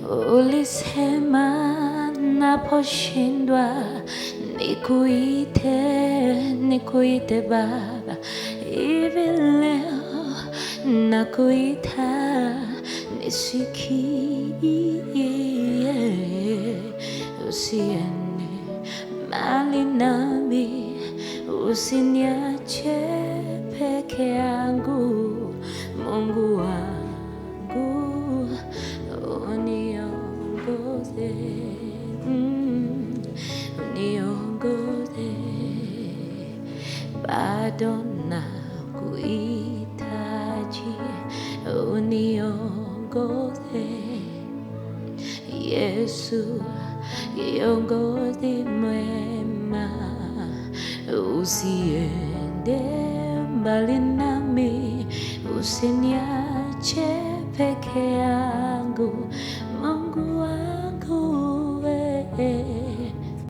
Ulisema naposhindwa nikuite Baba. Hivi leo nakuita nisikie. Usiende mbali nami, usiniache peke yangu. Mungu wangu, uniongoze, uniongoze. Bado nakuhitaji, uniongoze. Yesu, kiongozi mwema, usiende mbali nami, usiniache peke yangu.